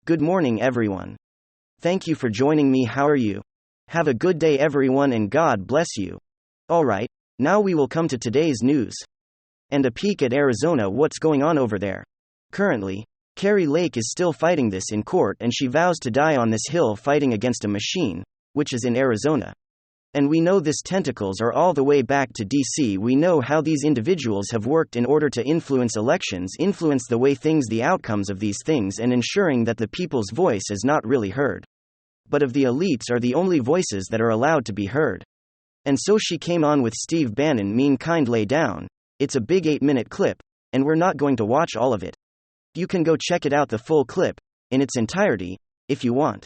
Good morning, everyone. Thank you for joining me. How are you? Have a good day, everyone, and God bless you. Alright, now we will come to today's news. And a peek at Arizona. What's going on over there? Currently, Kari Lake is still fighting this in court, and she vows to die on this hill fighting against a machine, which is in Arizona. And we know this tentacles are all the way back to DC. We know how these individuals have worked in order to influence elections, influence the way things, the outcomes of these things, and ensuring that the people's voice is not really heard. But of the elites are the only voices that are allowed to be heard. And so she came on with Steve Bannon. Mean kind lay down. It's a big 8-minute clip, and we're not going to watch all of it. You can go check it out, the full clip, in its entirety, if you want.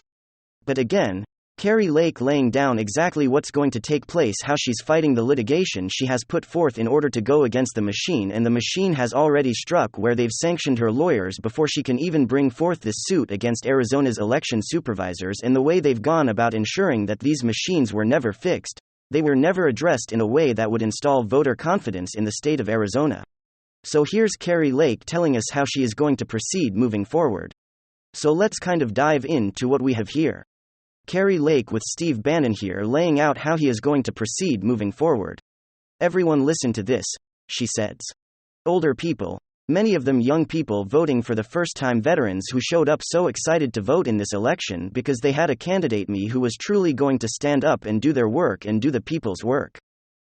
But again, Kari Lake laying down exactly what's going to take place, how she's fighting the litigation she has put forth in order to go against the machine, and the machine has already struck where they've sanctioned her lawyers before she can even bring forth this suit against Arizona's election supervisors, and the way they've gone about ensuring that these machines were never fixed, they were never addressed in a way that would install voter confidence in the state of Arizona. So here's Kari Lake telling us how she is going to proceed moving forward. So let's kind of dive into what we have here. Kari Lake with Steve Bannon here laying out how he is going to proceed moving forward. Everyone listen to this, she says. Older people, many of them young people voting for the first time, veterans who showed up so excited to vote in this election because they had a candidate me who was truly going to stand up and do their work and do the people's work.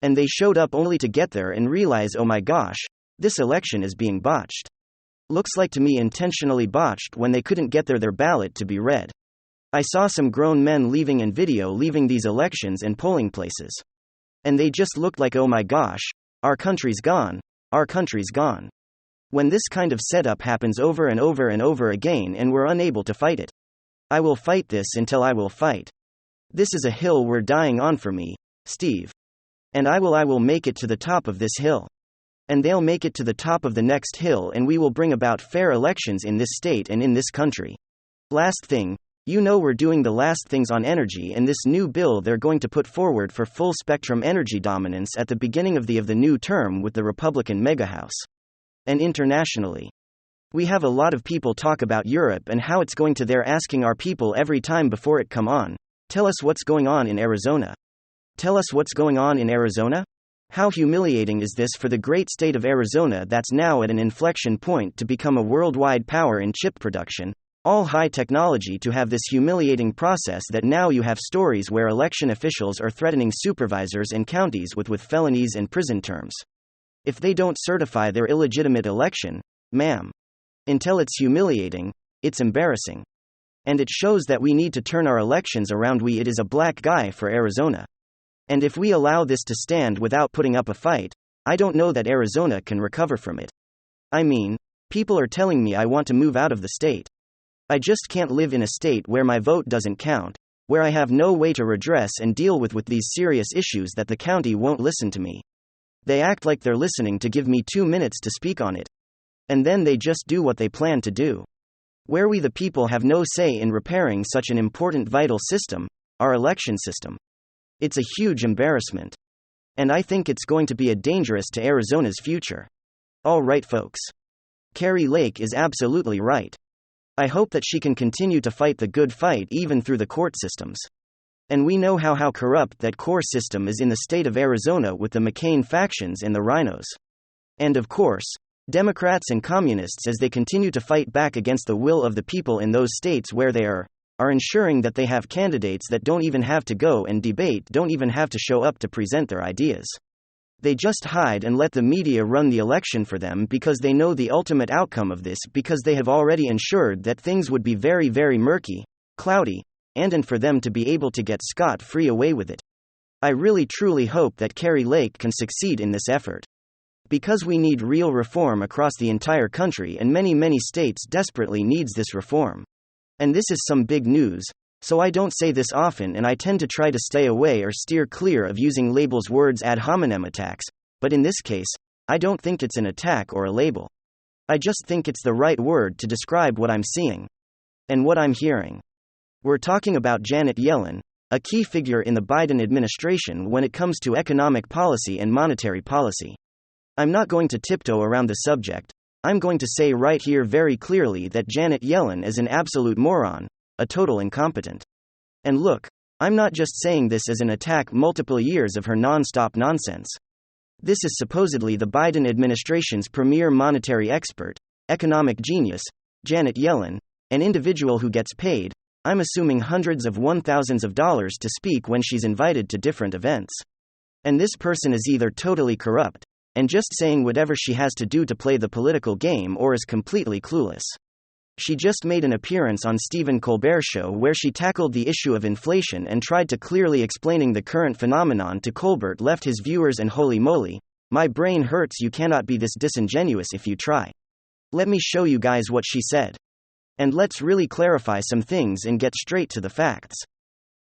And they showed up only to get there and realize, oh my gosh, this election is being botched. Looks like to me intentionally botched when they couldn't get their ballot to be read. I saw some grown men leaving in video leaving these elections and polling places. And they just looked like, oh my gosh, our country's gone, our country's gone. When this kind of setup happens over and over and over again and we're unable to fight it. I will fight this until I will fight. This is a hill we're dying on for me, Steve. And I will make it to the top of this hill. And they'll make it to the top of the next hill, and we will bring about fair elections in this state and in this country. Last thing, you know, we're doing the last things on energy, and this new bill they're going to put forward for full spectrum energy dominance at the beginning of the new term with the Republican megahouse. And internationally, we have a lot of people talk about Europe and how it's going to. They're asking our people every time before it come on, tell us what's going on in Arizona. Tell us what's going on in Arizona? How humiliating is this for the great state of Arizona that's now at an inflection point to become a worldwide power in chip production, all high technology, to have this humiliating process that now you have stories where election officials are threatening supervisors and counties with felonies and prison terms if they don't certify their illegitimate election, ma'am. Until it's humiliating, it's embarrassing. And it shows that we need to turn our elections around. It is a black guy for Arizona. And if we allow this to stand without putting up a fight, I don't know that Arizona can recover from it. I mean, people are telling me I want to move out of the state. I just can't live in a state where my vote doesn't count, where I have no way to redress and deal with these serious issues that the county won't listen to me. They act like they're listening to give me 2 minutes to speak on it. And then they just do what they plan to do. Where we the people have no say in repairing such an important vital system, our election system. It's a huge embarrassment. And I think it's going to be dangerous to Arizona's future. All right, folks. Kari Lake is absolutely right. I hope that she can continue to fight the good fight even through the court systems. And we know how corrupt that core system is in the state of Arizona with the McCain factions and the rhinos. And of course, Democrats and communists, as they continue to fight back against the will of the people in those states where they are ensuring that they have candidates that don't even have to go and debate, don't even have to show up to present their ideas. They just hide and let the media run the election for them because they know the ultimate outcome of this, because they have already ensured that things would be very, very murky, cloudy, and for them to be able to get scot-free away with it. I really truly hope that Kari Lake can succeed in this effort. Because we need real reform across the entire country, and many states desperately needs this reform. And this is some big news. So I don't say this often, and I tend to try to stay away or steer clear of using labels, words, ad hominem attacks, but in this case, I don't think it's an attack or a label. I just think it's the right word to describe what I'm seeing and what I'm hearing. We're talking about Janet Yellen, a key figure in the Biden administration when it comes to economic policy and monetary policy. I'm not going to tiptoe around the subject, I'm going to say right here very clearly that Janet Yellen is an absolute moron, a total incompetent. And look, I'm not just saying this as an attack multiple years of her non-stop nonsense. This is supposedly the Biden administration's premier monetary expert, economic genius, Janet Yellen, an individual who gets paid, I'm assuming hundreds of thousands of dollars to speak when she's invited to different events. And this person is either totally corrupt, and just saying whatever she has to do to play the political game, or is completely clueless. She just made an appearance on Stephen Colbert's show where she tackled the issue of inflation and tried to clearly explaining the current phenomenon to Colbert left his viewers and holy moly, my brain hurts, you cannot be this disingenuous if you try. Let me show you guys what she said. And let's really clarify some things and get straight to the facts.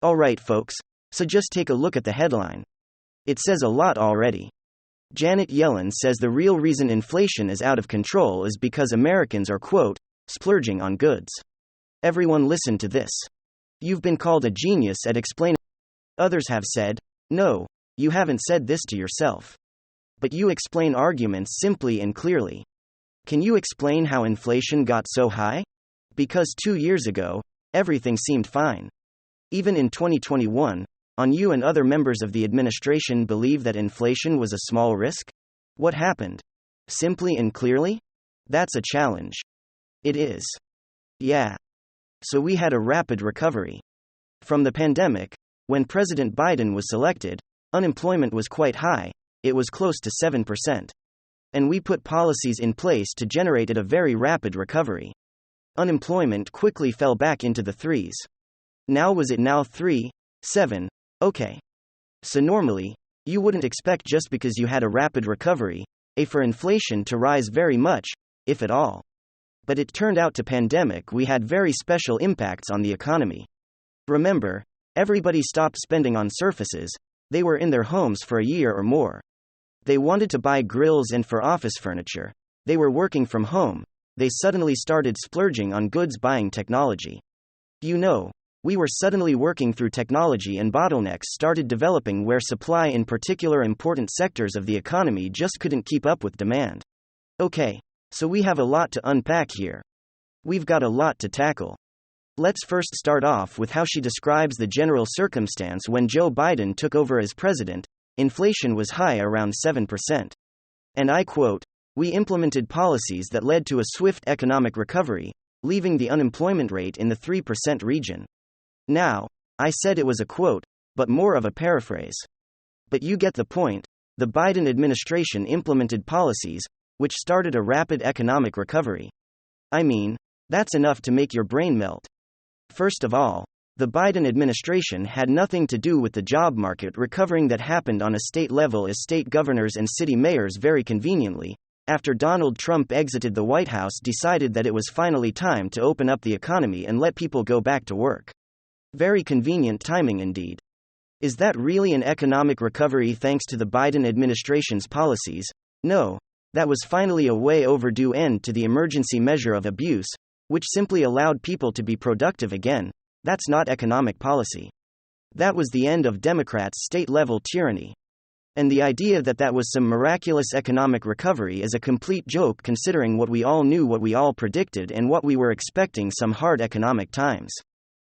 Alright folks, so just take a look at the headline. It says a lot already. Janet Yellen says the real reason inflation is out of control is because Americans are, quote, splurging on goods. Everyone listen to this. You've been called a genius at explaining. Others have said, no, you haven't said this to yourself. But you explain arguments simply and clearly. Can you explain how inflation got so high? Because 2 years ago, everything seemed fine. Even in 2021, you and other members of the administration believe that inflation was a small risk? What happened? Simply and clearly? That's a challenge. It is. Yeah. So we had a rapid recovery. From the pandemic, when President Biden was selected, unemployment was quite high, it was close to 7%. And we put policies in place to generate a very rapid recovery. Unemployment quickly fell back into the threes. Now was it now 3, 7, okay. So normally, you wouldn't expect just because you had a rapid recovery, for inflation to rise very much, if at all. But it turned out to pandemic we had very special impacts on the economy. Remember, everybody stopped spending on surfaces, they were in their homes for a year or more. They wanted to buy grills and for office furniture, they were working from home, they suddenly started splurging on goods buying technology. You know, we were suddenly working through technology and bottlenecks started developing where supply in particular important sectors of the economy just couldn't keep up with demand. Okay. So we have a lot to unpack here. We've got a lot to tackle. Let's first start off with how she describes the general circumstance when Joe Biden took over as president. Inflation was high around 7%. And I quote, we implemented policies that led to a swift economic recovery, leaving the unemployment rate in the 3% region. Now, I said it was a quote, but more of a paraphrase. But you get the point. The Biden administration implemented policies which started a rapid economic recovery. I mean, that's enough to make your brain melt. First of all, the Biden administration had nothing to do with the job market recovering that happened on a state level as state governors and city mayors very conveniently, after Donald Trump exited the White House, decided that it was finally time to open up the economy and let people go back to work. Very convenient timing indeed. Is that really an economic recovery thanks to the Biden administration's policies? No. That was finally a way overdue end to the emergency measure of abuse, which simply allowed people to be productive again. That's not economic policy. That was the end of Democrats' state-level tyranny. And the idea that that was some miraculous economic recovery is a complete joke considering what we all knew, what we all predicted, and what we were expecting: some hard economic times.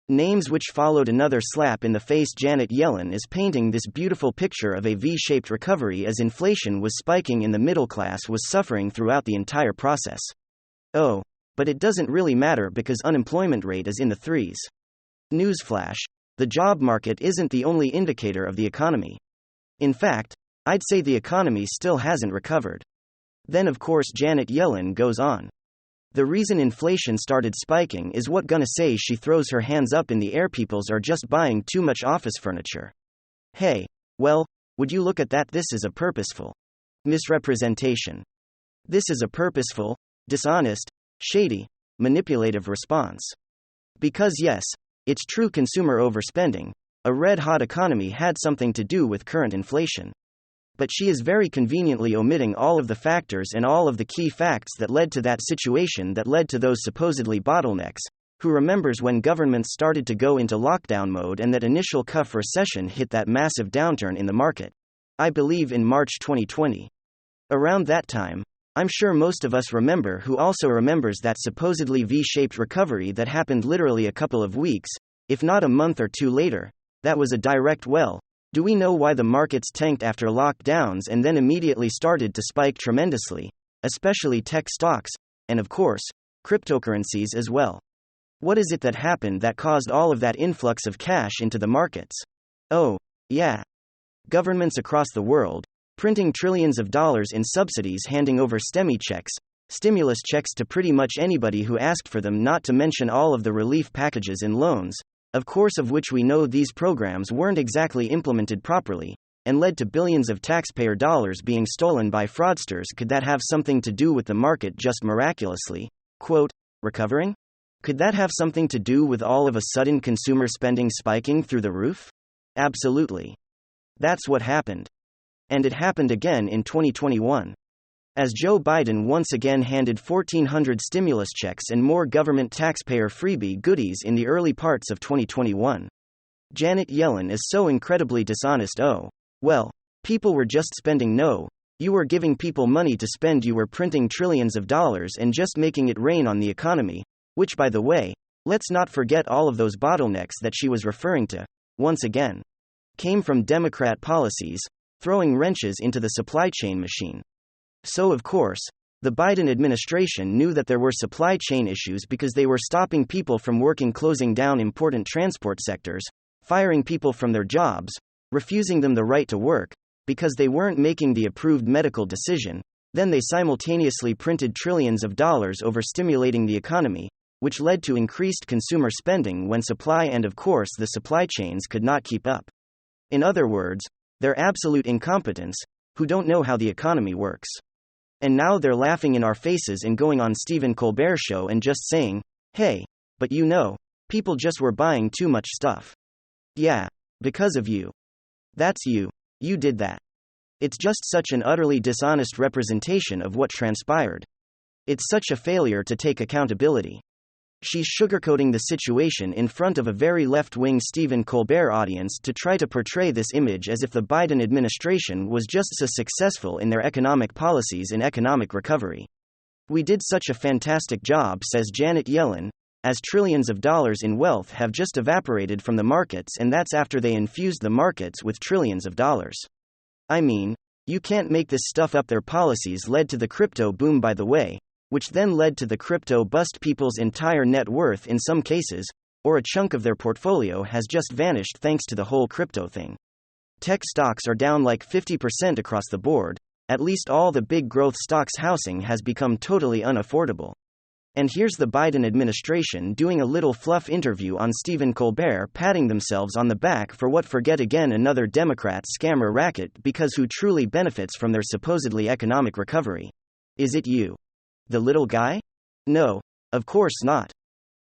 Names which followed another slap in the face. Janet Yellen is painting this beautiful picture of a V-shaped recovery as inflation was spiking and the middle class was suffering throughout the entire process. Oh, but it doesn't really matter because unemployment rate is in the threes. Newsflash, the job market isn't the only indicator of the economy. In fact, I'd say the economy still hasn't recovered. Then of course Janet Yellen goes on. The reason inflation started spiking is what gonna say. She throws her hands up in the air. Peoples are just buying too much office furniture. Hey, well, would you look at that? This is a purposeful misrepresentation. This is a purposeful, dishonest, shady, manipulative response. Because yes, it's true, consumer overspending, a red-hot economy had something to do with current inflation. But she is very conveniently omitting all of the factors and all of the key facts that led to that situation, that led to those supposedly bottlenecks. Who remembers when governments started to go into lockdown mode and that initial cuff recession hit that massive downturn in the market? I believe in March 2020. Around that time, I'm sure most of us remember who also remembers that supposedly V-shaped recovery that happened literally a couple of weeks, if not a month or two later. That was a direct well. Do we know why the markets tanked after lockdowns and then immediately started to spike tremendously, especially tech stocks, and of course, cryptocurrencies as well? What is it that happened that caused all of that influx of cash into the markets? Oh, yeah. Governments across the world, printing trillions of dollars in subsidies, handing over stimulus checks to pretty much anybody who asked for them, not to mention all of the relief packages and loans, of course, of which we know these programs weren't exactly implemented properly, and led to billions of taxpayer dollars being stolen by fraudsters. Could that have something to do with the market just miraculously, quote, recovering? Could that have something to do with all of a sudden consumer spending spiking through the roof? Absolutely. That's what happened. And it happened again in 2021. As Joe Biden once again handed 1,400 stimulus checks and more government taxpayer freebie goodies in the early parts of 2021. Janet Yellen is so incredibly dishonest. Oh, well, people were just spending. No, you were giving people money to spend. You were printing trillions of dollars and just making it rain on the economy, which, by the way, let's not forget all of those bottlenecks that she was referring to, once again, came from Democrat policies, throwing wrenches into the supply chain machine. So, of course, the Biden administration knew that there were supply chain issues because they were stopping people from working, closing down important transport sectors, firing people from their jobs, refusing them the right to work, because they weren't making the approved medical decision. Then they simultaneously printed trillions of dollars over stimulating the economy, which led to increased consumer spending when supply and, of course, the supply chains could not keep up. In other words, their absolute incompetence, who don't know how the economy works. And now they're laughing in our faces and going on Stephen Colbert's show and just saying, hey, but you know, people just were buying too much stuff. Yeah, because of you. That's you. You did that. It's just such an utterly dishonest representation of what transpired. It's such a failure to take accountability. She's sugarcoating the situation in front of a very left-wing Stephen Colbert audience to try to portray this image as if the Biden administration was just so successful in their economic policies in economic recovery. We did such a fantastic job, says Janet Yellen, as trillions of dollars in wealth have just evaporated from the markets, and that's after they infused the markets with trillions of dollars. I mean, you can't make this stuff up. Their policies led to the crypto boom, by the way, which then led to the crypto bust. People's entire net worth in some cases, or a chunk of their portfolio, has just vanished thanks to the whole crypto thing. Tech stocks are down like 50% across the board, at least all the big growth stocks. Housing has become totally unaffordable. And here's the Biden administration doing a little fluff interview on Stephen Colbert, patting themselves on the back for what? Forget again another Democrat scammer racket, because who truly benefits from their supposedly economic recovery? Is it you? The little guy? No, of course not.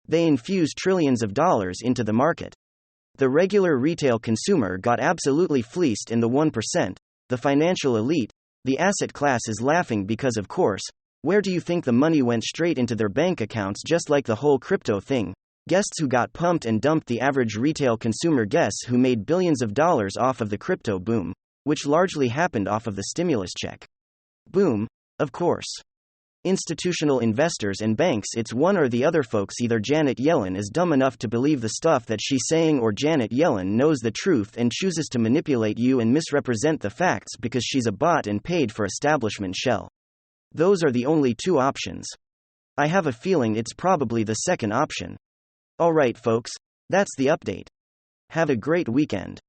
They infused trillions of dollars into the market. The regular retail consumer got absolutely fleeced in the 1%, the financial elite, the asset class is laughing because, of course, where do you think the money went? Straight into their bank accounts, just like the whole crypto thing. Guests who got pumped and dumped. The average retail consumer, guess who made billions of dollars off of the crypto boom, which largely happened off of the stimulus check boom? Of course. Institutional investors and banks. It's one or the other, folks. Either Janet Yellen is dumb enough to believe the stuff that she's saying, or Janet Yellen knows the truth and chooses to manipulate you and misrepresent the facts because she's a bot and paid for establishment shell. Those are the only two options. I have a feeling it's probably the second option. Alright, folks, that's the update. Have a great weekend.